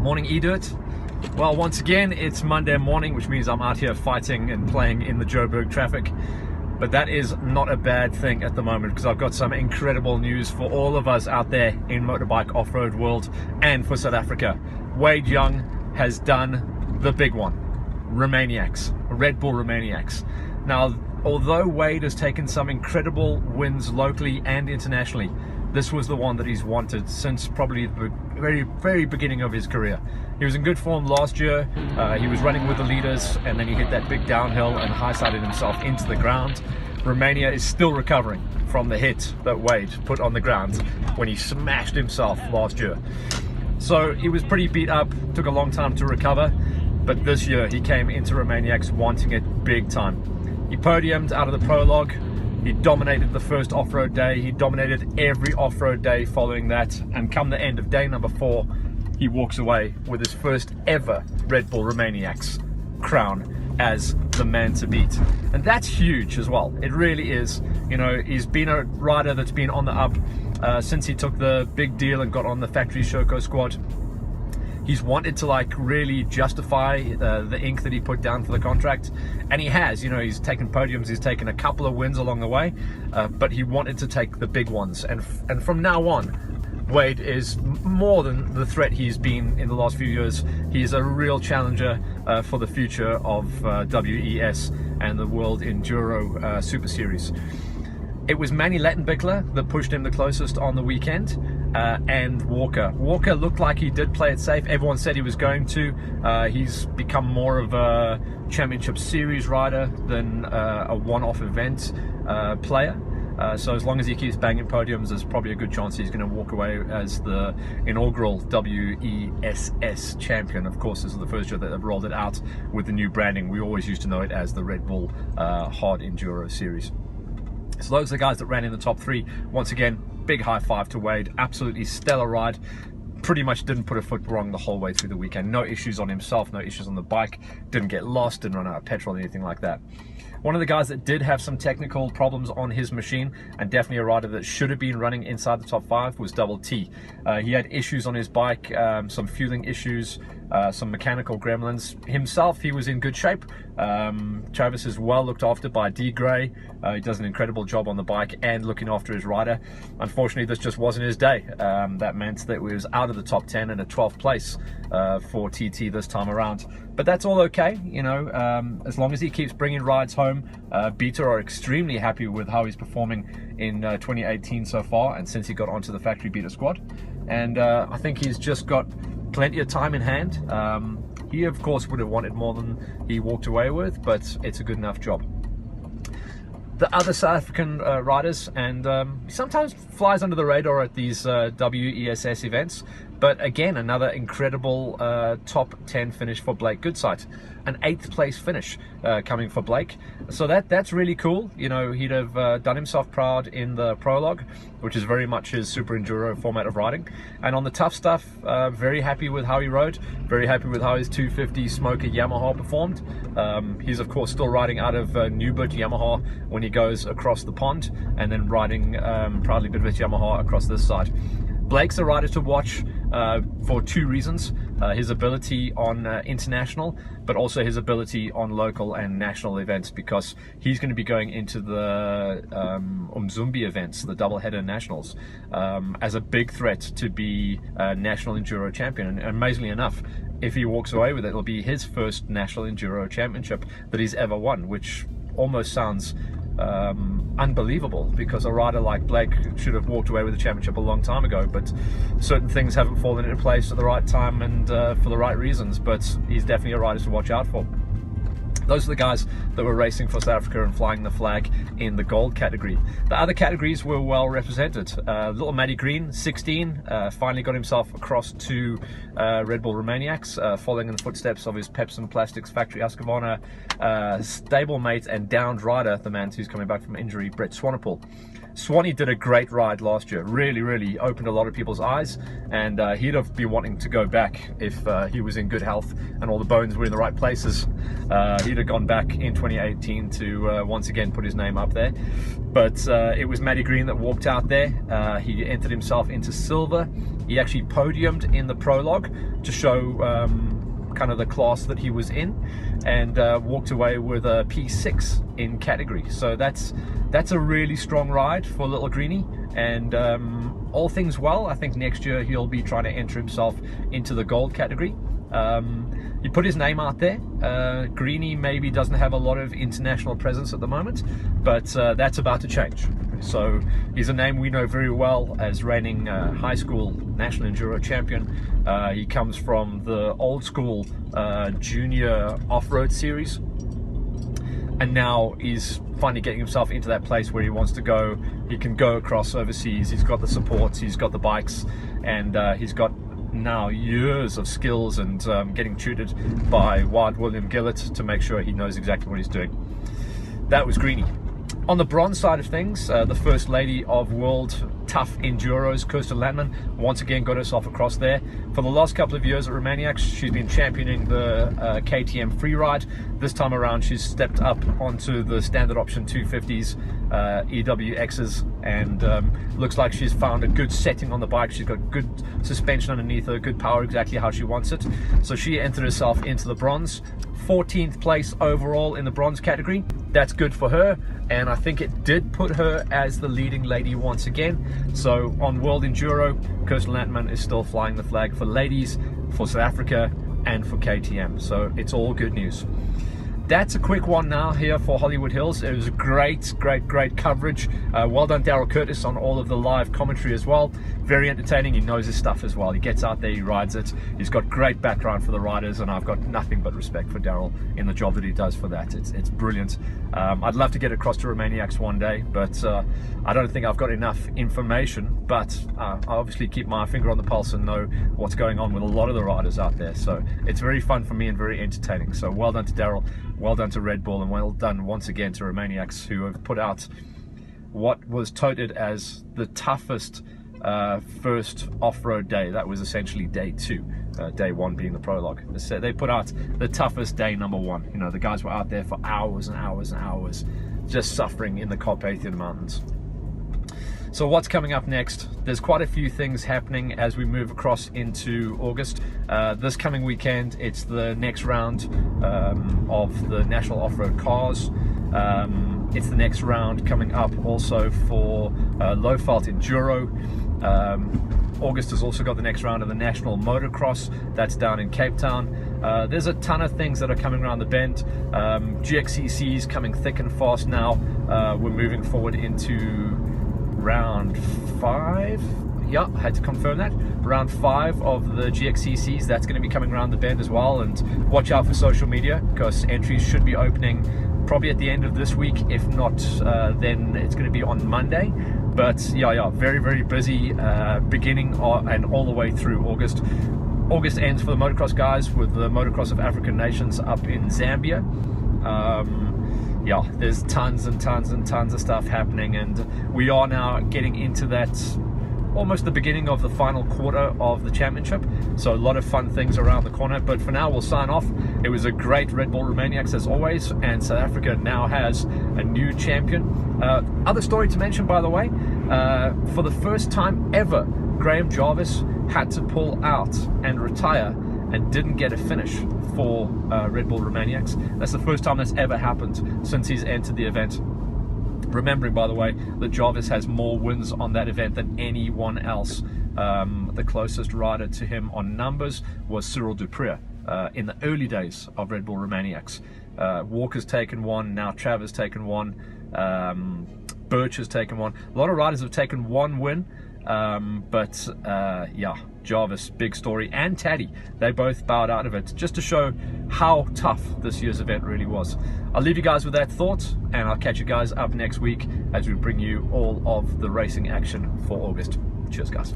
Morning, Edirt. Well, once again, it's Monday morning, which means I'm out here fighting and playing in the Joburg traffic. But that is not a bad thing at the moment, because I've got some incredible news for all of us out there in motorbike off-road world and for South Africa. Wade Young has done the big one. Romaniacs, Red Bull Romaniacs. Now, although Wade has taken some incredible wins locally and internationally, this was the one that he's wanted since probably the very beginning of his career. He was in good form last year. He was running with the leaders, and then he hit that big downhill and high-sided himself into the ground. Romania is still recovering from the hit that Wade put on the ground when he smashed himself last year. So he was pretty beat up, took a long time to recover, but this year he came into Romaniacs wanting it big time. He podiumed out of the prologue. He dominated the first off-road day. He dominated every off-road day following that. And come the end of day number 4, he walks away with his first ever Red Bull Romaniacs crown as the man to beat. And that's huge as well. It really is. You know, he's been a rider that's been on the up since he took the big deal and got on the factory Shoko squad. He's wanted to really justify the ink that he put down for the contract, and he has. You know, he's taken podiums, he's taken a couple of wins along the way, but he wanted to take the big ones. And from now on, Wade is more than the threat he's been in the last few years. He's a real challenger for the future of WES and the World Enduro Super Series. It was Manny Lettenbichler that pushed him the closest on the weekend, and Walker. Walker looked like he did play it safe. Everyone said he was going to. He's become more of a championship series rider than a one-off event player. So as long as he keeps banging podiums, there's probably a good chance he's going to walk away as the inaugural WESS champion. Of course, this is the first year that they've rolled it out with the new branding. We always used to know it as the Red Bull Hard Enduro Series. So those are the guys that ran in the top 3. Once again, big high five to Wade. Absolutely stellar ride. Pretty much didn't put a foot wrong the whole way through the weekend. No issues on himself, no issues on the bike. Didn't get lost, didn't run out of petrol, anything like that. One of the guys that did have some technical problems on his machine, and definitely a rider that should have been running inside the top 5, was Double T. He had issues on his bike, some fueling issues, some mechanical gremlins. Himself, he was in good shape. Travis is well looked after by D. Gray. He does an incredible job on the bike and looking after his rider. Unfortunately, this just wasn't his day. That meant that we was out of the top 10 and a 12th place for TT this time around. But that's all okay, you know, as long as he keeps bringing rides home. Beta are extremely happy with how he's performing in 2018 so far, and since he got onto the factory Beta squad. And I think he's just got plenty of time in hand. He of course would have wanted more than he walked away with, but it's a good enough job. The other South African riders, and he sometimes flies under the radar at these WESS events, but again, another incredible top 10 finish for Blake Goodsight. An 8th place finish coming for Blake. So that's really cool. You know, he'd have done himself proud in the prologue, which is very much his super enduro format of riding. And on the tough stuff, very happy with how he rode, very happy with how his 250 Smoker Yamaha performed. He's of course still riding out of Newbert Yamaha when he goes across the pond, and then riding proudly Bidvest Yamaha across this side. Blake's a rider to watch for 2 reasons. His ability on international, but also his ability on local and national events, because he's going to be going into the Umzumbi events, the double-header nationals, as a big threat to be a national enduro champion. And amazingly enough, if he walks away with it, it'll be his first national enduro championship that he's ever won, which almost sounds unbelievable, because a rider like Blake should have walked away with the championship a long time ago, but certain things haven't fallen into place at the right time and for the right reasons. But he's definitely a rider to watch out for. Those are the guys that were racing for South Africa and flying the flag in the gold category. The other categories were well represented. Little Matty Green, 16, finally got himself across to Red Bull Romaniacs, following in the footsteps of his Pepson Plastics factory Husqvarna stablemate and downed rider, the man who's coming back from injury, Brett Swanepoel. Swanee did a great ride last year, really opened a lot of people's eyes, and he'd have been wanting to go back if he was in good health and all the bones were in the right places. He'd have gone back in 2018 to once again put his name up there. But it was Matty Green that walked out there. He entered himself into silver. He actually podiumed in the prologue to show kind of the class that he was in, and walked away with a P6 in category. So that's a really strong ride for little Greenie, and all things well, I think next year he'll be trying to enter himself into the gold category. He put his name out there. Greenie maybe doesn't have a lot of international presence at the moment, but that's about to change. So he's a name we know very well as reigning high school national enduro champion. He comes from the old school junior off-road series, and now he's finally getting himself into that place where he wants to go. He can go across overseas. He's got the supports, he's got the bikes, and he's got now years of skills and getting tutored by Wild William Gillett to make sure he knows exactly what he's doing. That was Greenie. On the bronze side of things, the first lady of World Tough Enduros, Kirsten Landman, once again got herself across there. For the last couple of years at Romaniacs, she's been championing the KTM freeride. This time around, she's stepped up onto the standard option 250s, EWXs, and looks like she's found a good setting on the bike. She's got good suspension underneath her, good power, exactly how she wants it. So she entered herself into the bronze. 14th place overall in the bronze category. That's good for her, and I think it did put her as the leading lady once again. So on World Enduro, Kirsten Landman is still flying the flag for ladies, for South Africa, and for KTM. So it's all good news. That's a quick one now here for Hollywood Hills. It was great coverage. Well done Daryl Curtis on all of the live commentary as well. Very entertaining. He knows his stuff as well. He gets out there, he rides it. He's got great background for the riders, and I've got nothing but respect for Daryl in the job that he does for that. It's brilliant. I'd love to get across to Romaniacs one day, but I don't think I've got enough information. But I obviously keep my finger on the pulse and know what's going on with a lot of the riders out there. So it's very fun for me and very entertaining. So well done to Daryl. Well done to Red Bull, and well done once again to Romaniacs, who have put out what was touted as the toughest first off-road day. That was essentially day 2, day 1 being the prologue. They put out the toughest day number 1. You know, the guys were out there for hours and hours and hours, just suffering in the Carpathian Mountains. So what's coming up next? There's quite a few things happening as we move across into August. This coming weekend, it's the next round of the National Off-Road Cars. It's the next round coming up also for Low-Felt Enduro. August has also got the next round of the National Motocross. That's down in Cape Town. There's a ton of things that are coming around the bend. GXCC's coming thick and fast now. We're moving forward into round 5. Yeah, I had to confirm that. Round 5 of the GXCCs, that's going to be coming around the bend as well. And watch out for social media, because entries should be opening probably at the end of this week. If not, then it's going to be on Monday. But yeah, very busy beginning and all the way through August. August ends for the motocross guys with the Motocross of African Nations up in Zambia. Yeah, there's tons and tons of stuff happening, and we are now getting into that almost the beginning of the final quarter of the championship. So a lot of fun things around the corner, but for now we'll sign off. It was a great Red Bull Romaniacs as always, and South Africa now has a new champion. Other story to mention, by the way, for the first time ever, Graham Jarvis had to pull out and retire and didn't get a finish for Red Bull Romaniacs. That's the first time that's ever happened since he's entered the event. Remembering, by the way, that Jarvis has more wins on that event than anyone else. The closest rider to him on numbers was Cyril Duprier in the early days of Red Bull Romaniacs. Walker's taken one, now Travis taken one, Birch has taken one. A lot of riders have taken one win, but yeah, Jarvis, big story, and Taddy, they both bowed out of it, just to show how tough this year's event really was. I'll leave you guys with that thought, and I'll catch you guys up next week as we bring you all of the racing action for August. Cheers, guys.